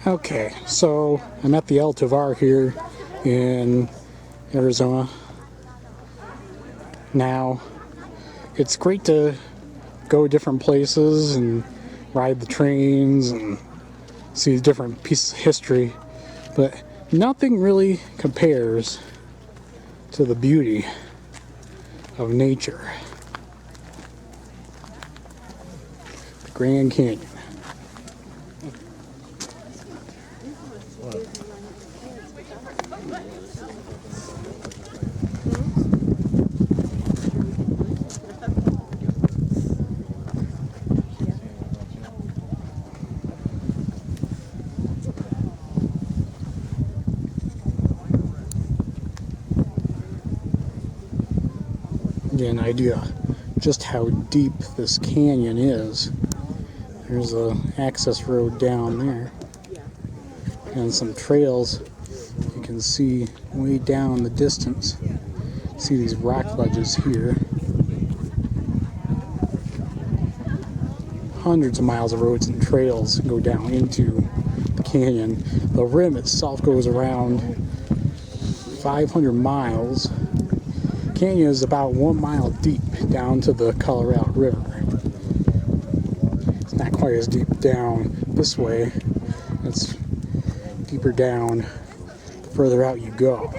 Okay, so I'm at the El Tovar here in Arizona. Now, it's great to go different places and ride the trains and see different pieces of history, but nothing really compares to the beauty of nature. The Grand Canyon. Get an idea just how deep this canyon is. There's a access road down there and some trails you can see way down the distance. See these rock ledges here. Hundreds of miles of roads and trails go down into the canyon. The rim itself goes around 500 miles. The canyon is about 1 mile deep down to the Colorado River. It's not quite as deep down this way. It's deeper down the further out you go,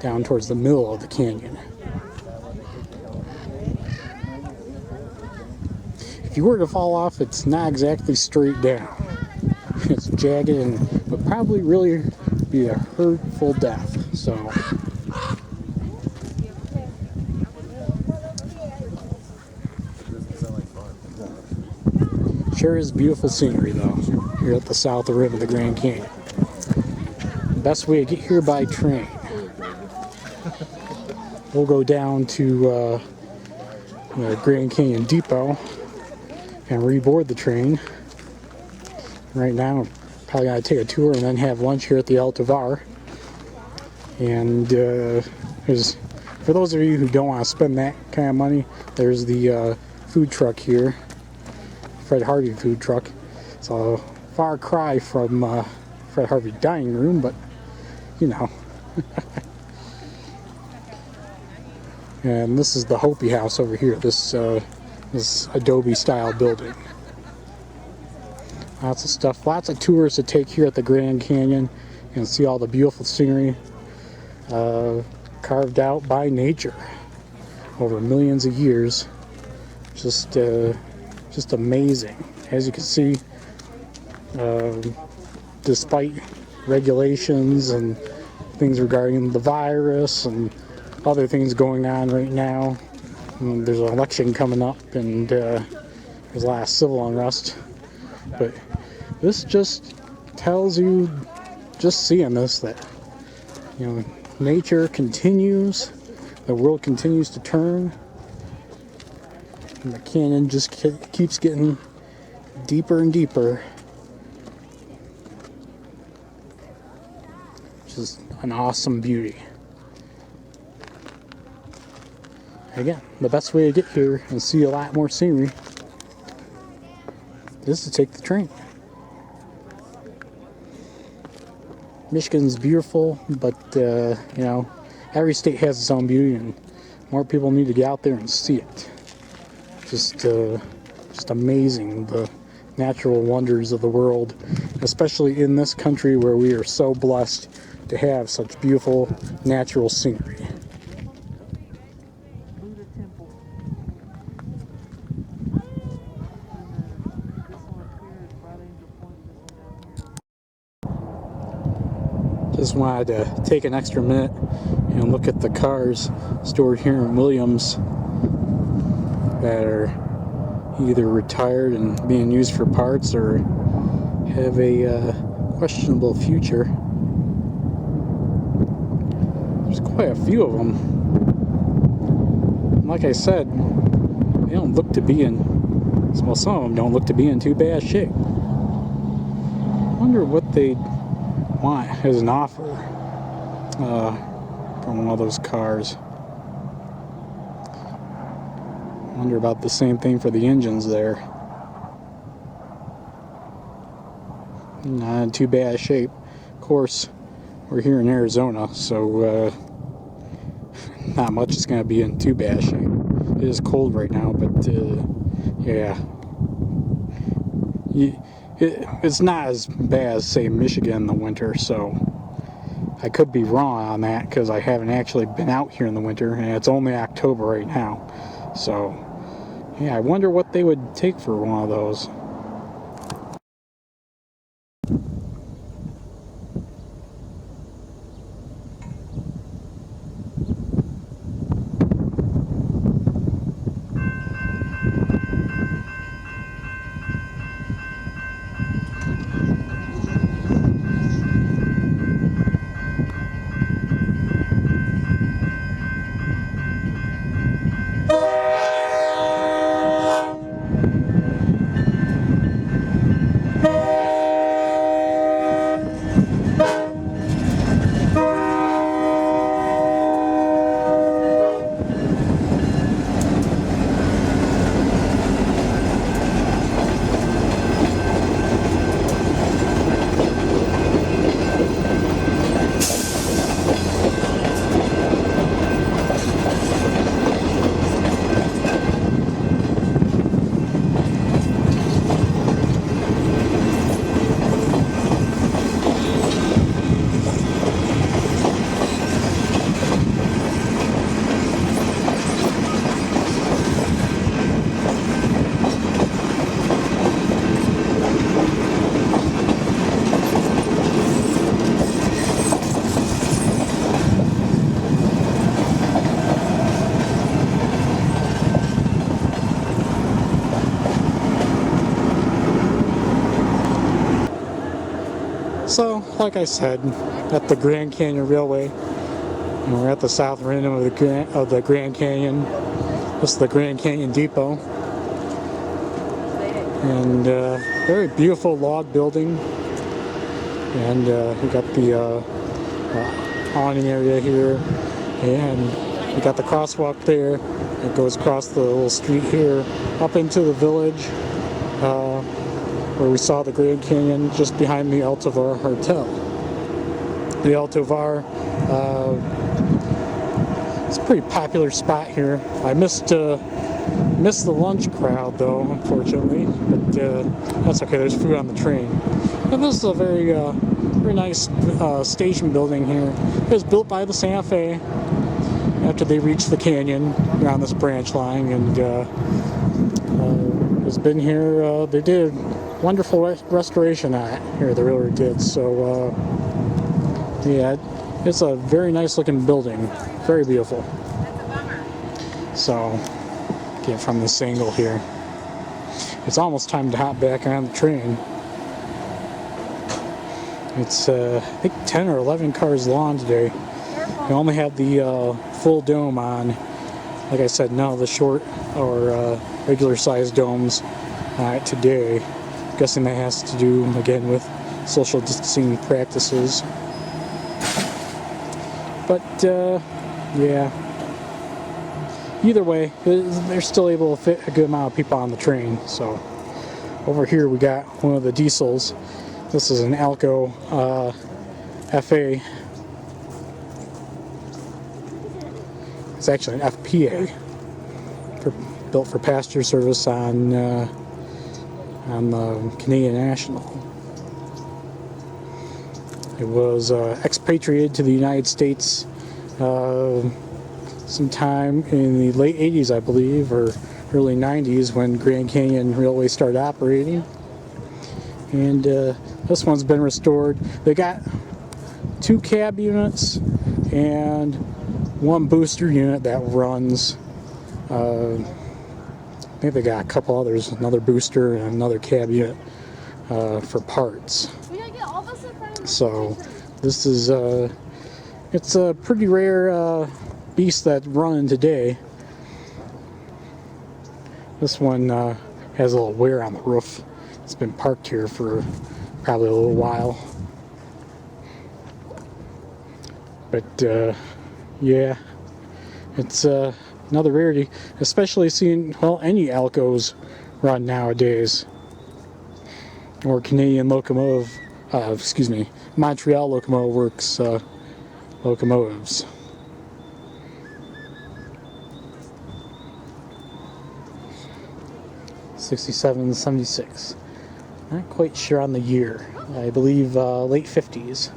down towards the middle of the canyon. If you were to fall off, it's not exactly straight down. It's jagged and would probably really be a hurtful death. So sure is beautiful scenery though, here at the south rim of the Grand Canyon. Best way to get here by train. We'll go down to the Grand Canyon Depot and reboard the train. Right now, I'm probably gonna take a tour and then have lunch here at the El Tovar. And for those of you who don't want to spend that kind of money, there's the food truck here. Fred Harvey food truck. It's a far cry from Fred Harvey dining room, but you know. And this is the Hopi House over here. This Adobe style building. Lots of stuff, lots of tours to take here at the Grand Canyon and see all the beautiful scenery carved out by nature over millions of years. Just amazing. As you can see, despite regulations and things regarding the virus and other things going on right now, there's an election coming up and there's a lot of civil unrest, but this just tells you, just seeing this, that nature continues, the world continues to turn, and the canyon just keeps getting deeper and deeper. Just an awesome beauty. Again, the best way to get here and see a lot more scenery is to take the train. Michigan's beautiful, but every state has its own beauty, and more people need to get out there and see it. Just amazing, the natural wonders of the world, especially in this country where we are so blessed to have such beautiful natural scenery. Just wanted to take an extra minute and look at the cars stored here in Williams that are either retired and being used for parts or have a questionable future. There's quite a few of them. Like I said, they don't look to be in, well, some of them don't look to be in too bad shape. I wonder what they'd want as an offer from one of those cars. Wonder about the same thing for the engines there. not in too bad a shape. Of course, we're here in Arizona, so not much is going to be in too bad a shape. It is cold right now, but yeah. It's not as bad as, say, Michigan in the winter, so I could be wrong on that because I haven't actually been out here in the winter, and it's only October right now. So, yeah, I wonder what they would take for one of those. So, like I said, at the Grand Canyon Railway, and we're at the south rim of the Grand Canyon. This is the Grand Canyon Depot, and very beautiful log building. And we got the awning area here, and we got the crosswalk there. It goes across the little street here, up into the village. Where we saw the Grand Canyon just behind the Altovar Hotel. The Altovar, it's a pretty popular spot here. I missed the lunch crowd though, unfortunately, but that's okay. There's food on the train. And this is a very nice station building here. It was built by the Santa Fe after they reached the canyon around this branch line, and it's been here. They did wonderful restoration on it here, the railroad did. So yeah, it's a very nice looking building, very beautiful. So get from this angle here, it's almost time to hop back on the train. It's I think 10 or 11 cars long today. We only have the full dome on. Like I said, none of the short or regular sized domes today. Guessing that has to do again with social distancing practices. But yeah, either way, they're still able to fit a good amount of people on the train. So over here we got one of the diesels. This is an Alco FA. It's actually an FPA, built for passenger service on the Canadian National. It was expatriated to the United States sometime in the late 80s, I believe, or early 90s when Grand Canyon Railway started operating. And this one's been restored. They got 2 cab units and 1 booster unit that runs. I think they got a couple others, another booster and another cab unit for parts. So this is it's a pretty rare beast that's running today. This one has a little wear on the roof. It's been parked here for probably a little while. But yeah, it's another rarity, especially seeing, well, any Alcos run nowadays, or Canadian locomotive excuse me, Montreal Locomotive Works locomotives. '67, '76. Not quite sure on the year. I believe late 50s.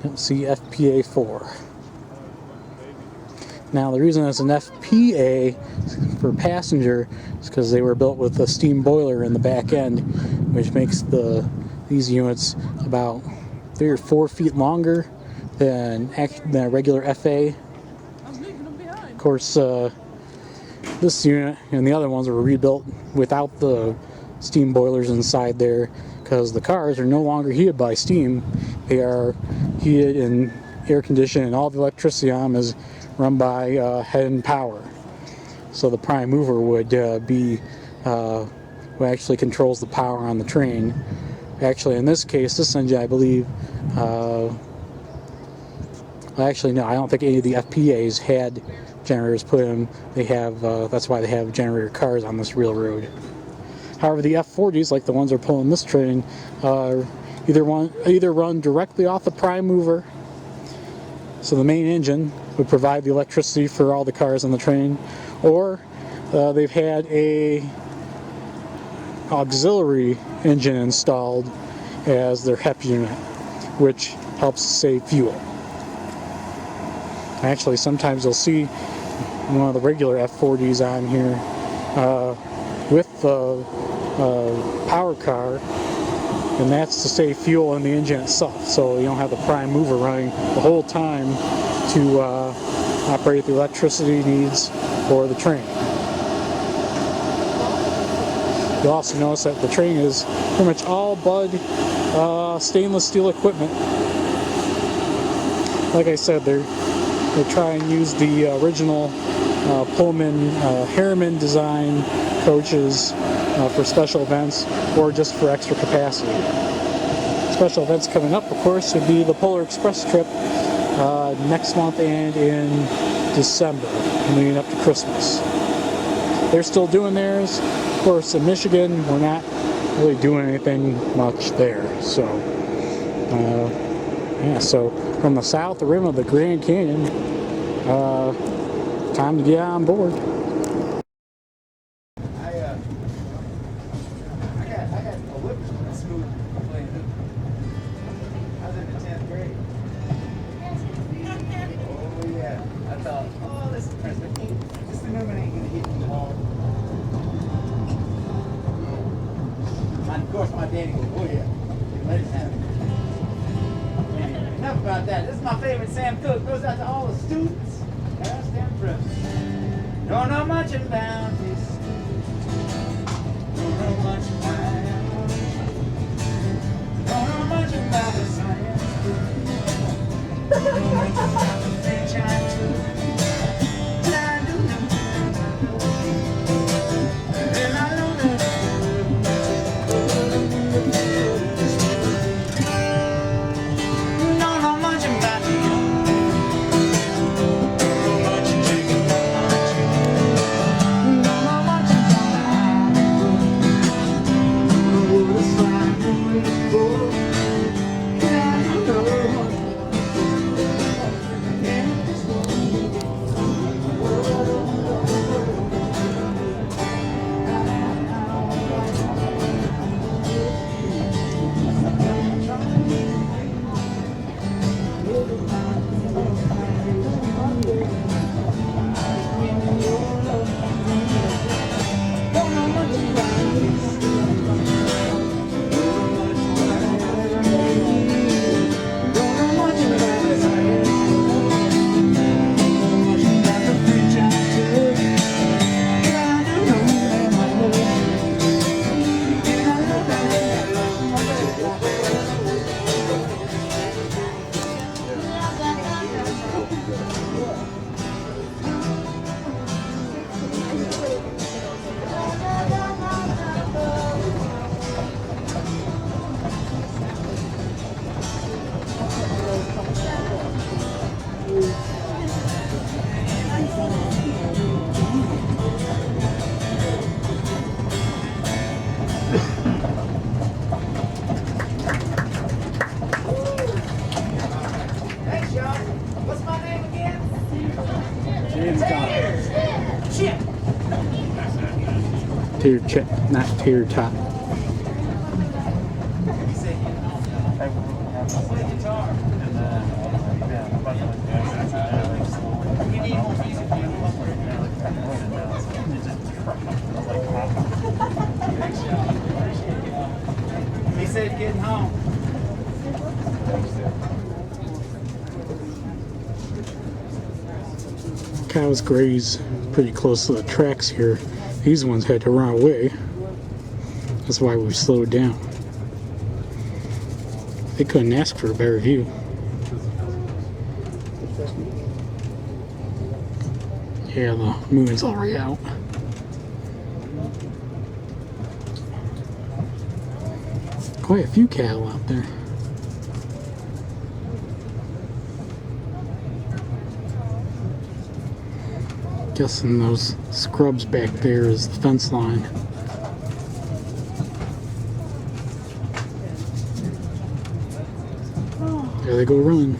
Don't see FPA 4. Now the reason it's an FPA for passenger is because they were built with a steam boiler in the back end, which makes these units about 3 or 4 feet longer than a regular FA. Of course, this unit and the other ones were rebuilt without the steam boilers inside there because the cars are no longer heated by steam. They are heated and air conditioned, and all the electricity on them is run by head and power. So the prime mover would be who actually controls the power on the train. Actually, in this case, this engine, I believe, actually no, I don't think any of the FPAs had generators put in. They have, that's why they have generator cars on this railroad. However, the F40s, like the ones that are pulling this train, either run directly off the prime mover. So the main engine would provide the electricity for all the cars on the train, or they've had a auxiliary engine installed as their HEP unit, which helps save fuel. Actually, sometimes you'll see one of the regular F40s on here with the power car, and that's to save fuel in the engine itself, so you don't have the prime mover running the whole time to operate the electricity needs for the train. You'll also notice that the train is pretty much all Budd stainless steel equipment. Like I said, they try and use the original Pullman Harriman design coaches for special events or just for extra capacity. Special events coming up, of course, would be the Polar Express trip next month and in December, leading up to Christmas. They're still doing theirs. Of course, in Michigan, we're not really doing anything much there. So, yeah, so from the south, the rim of the Grand Canyon, time to get on board. Of course, my daddy goes, oh yeah, let it happen. Enough about that. This is my favorite Sam Cooke. Goes out to all the students, past and present. Don't know much about this. Don't know much about it. Don't know much about the science. Don't know much about the French I took. It's gone. Shit. Tater chip, not tater tot. He said getting home. Cows graze pretty close to the tracks here. These ones had to run away. That's why we slowed down. They couldn't ask for a better view. Yeah, the moon's already out. Quite a few cattle out there. Guessing those scrubs back there is the fence line. There they go running.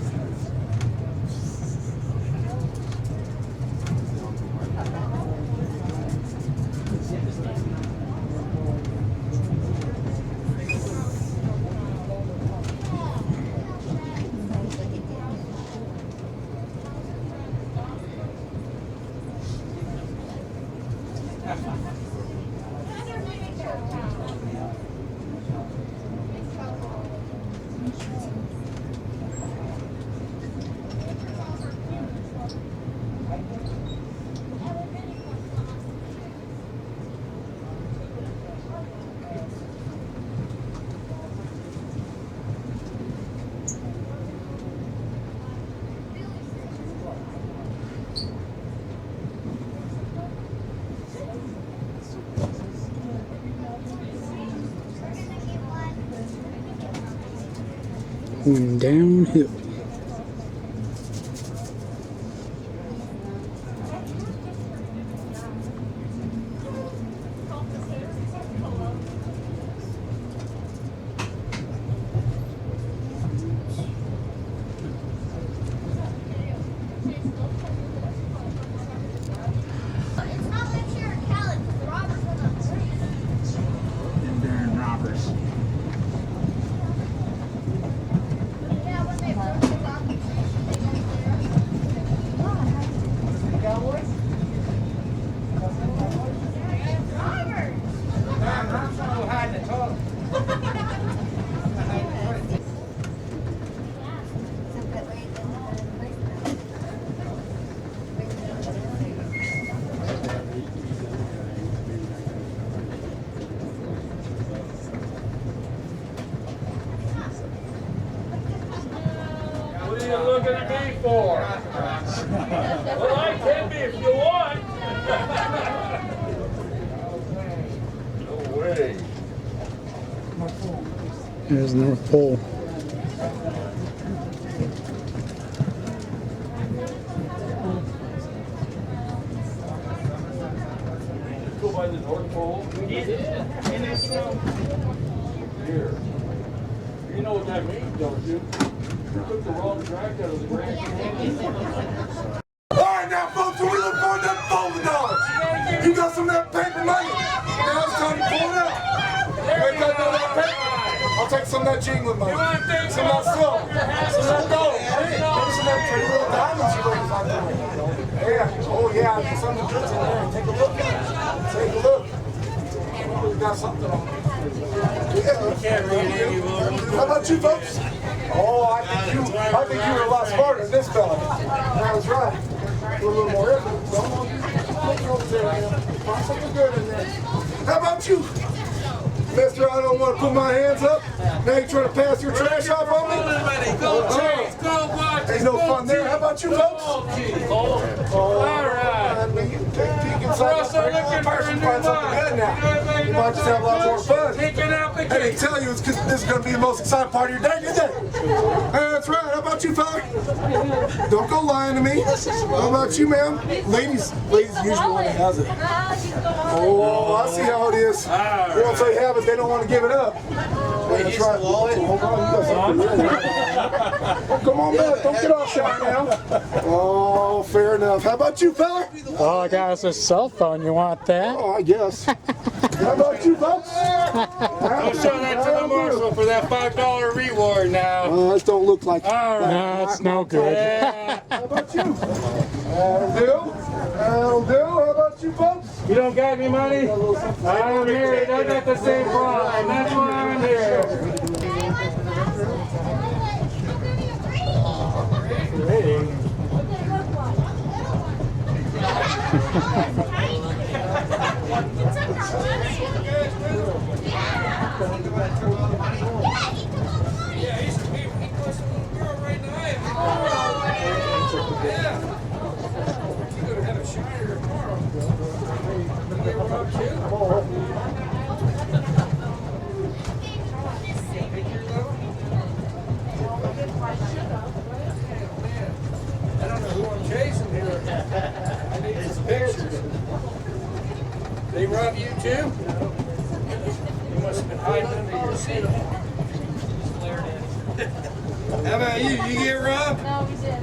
Going downhill. Darren Roberts. What are you looking at me for? Well, I can be if you want. No way. There's the North Pole. Go by the North Pole. Here. You know what that means, don't you? You took the wrong track out of the Grand Canyon. Alright now folks, we look for that $4. You got some of that paper money? Now it's time to pull it out. You ain't got none of that paper? I'll take some of that jingling money. Some of that silver. Some of that gold. Maybe some of that pretty little diamonds you bring out there. Yeah. Oh yeah, there's something good in there. Take a look. Take a look. We got something on there. Yeah. How about you folks? Oh, I think you were a lot smarter than this fella. That was right. A little more effort. Find something good in there. How about you? Mister, I don't want to put my hands up. Now you're trying to pass your trash off on me? Go Jays, go Watches, Ain't no fun there. How about you folks? All right. I mean, you take a peek inside that person, find something good now. You might just have a lot more fun. Taking out the I didn't tell you it's because this is going to be the most exciting part of your day, is it? That's right. How about you, fella? Don't go lying to me. How about you, ma'am? Ladies usually want to have it. Oh, I see how it is. Once they have it, they don't want to give it up. That's right. Hold on, you got something. Oh, come on back. Don't get off shy now. Oh, fair enough. How about you, fella? Oh, I got us a cell phone. You want that? Oh, I guess. How about you, folks? I'll show that to the marshal for that $5 reward now. This don't look like it. All right. No, it's no good. Yeah. How about you? That'll do. That'll do. How about you, folks? You don't got any money? I'm married. I got the same problem. That's why I'm here. I don't know who I'm chasing here. I need some pictures. They rob you too? You must have been hiding under your seat. How about you? You get robbed? No, we did.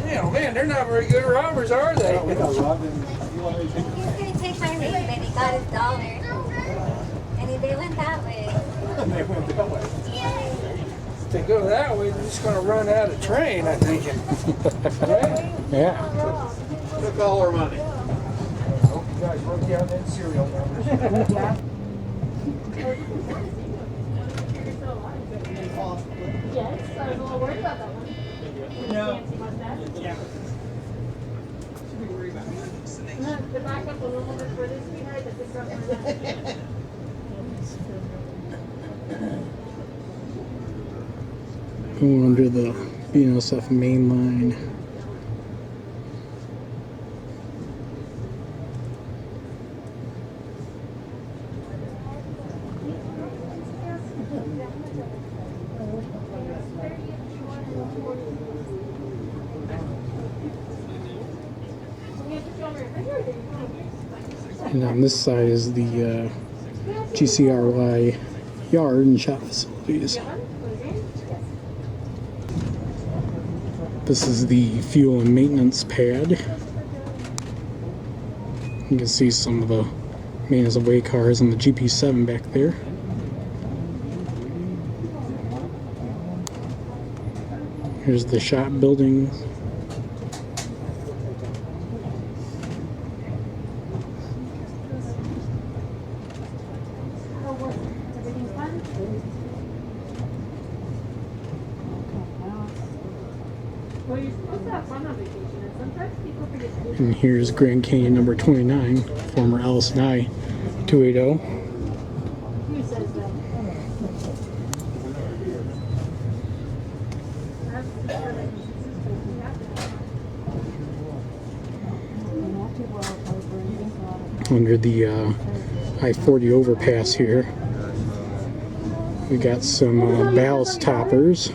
Damn, man, they're not very good robbers, are they? He's gonna take my name and he got his dollar. And they went that way. If they go that way, they're just gonna run out of train, I think. Yeah. Yeah. Took all our money. Hope you guys wrote down that serial numbers. Yes, I was a little worried about that one. No. Yeah. The back up a little bit further, sweetheart, that this up Going under the BNSF main line. And on this side is the GCRY yard and shop facilities. This is the fuel and maintenance pad. You can see some of the maintenance of way cars and the GP7 back there. Here's the shop building. Well, you're supposed to have fun on vacation, and sometimes people forget to do And here's Grand Canyon number 29, former LS&I 280. Who says that? Under the I-40 overpass here. We got some ballast toppers.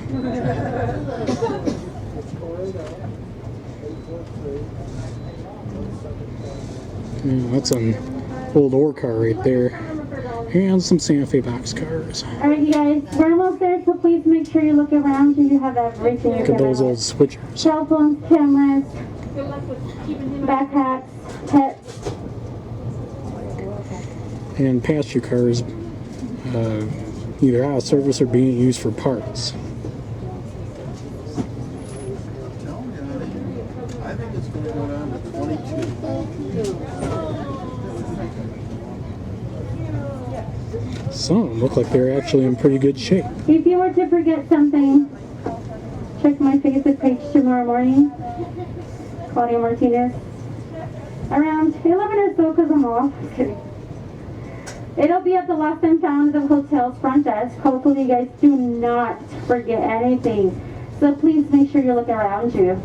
Yeah, that's an old ore car right there. And some Santa Fe box cars. Alright, you guys, we're almost there, so please make sure you look around you. You have everything you're Look at gonna those need. old switchers. Cell phones, cameras, Good luck with keeping him backpacks, pets. And passenger cars either out of service or being used for parts. I think it's going to go down to 22. Some of them look like they're actually in pretty good shape. If you were to forget something, check my Facebook page tomorrow morning. Claudia Martinez. Around 11 or so, because I'm off. Just kidding. It'll be at the Lost and Found of the hotel's front desk. Hopefully you guys do not forget anything. So please make sure you look around you.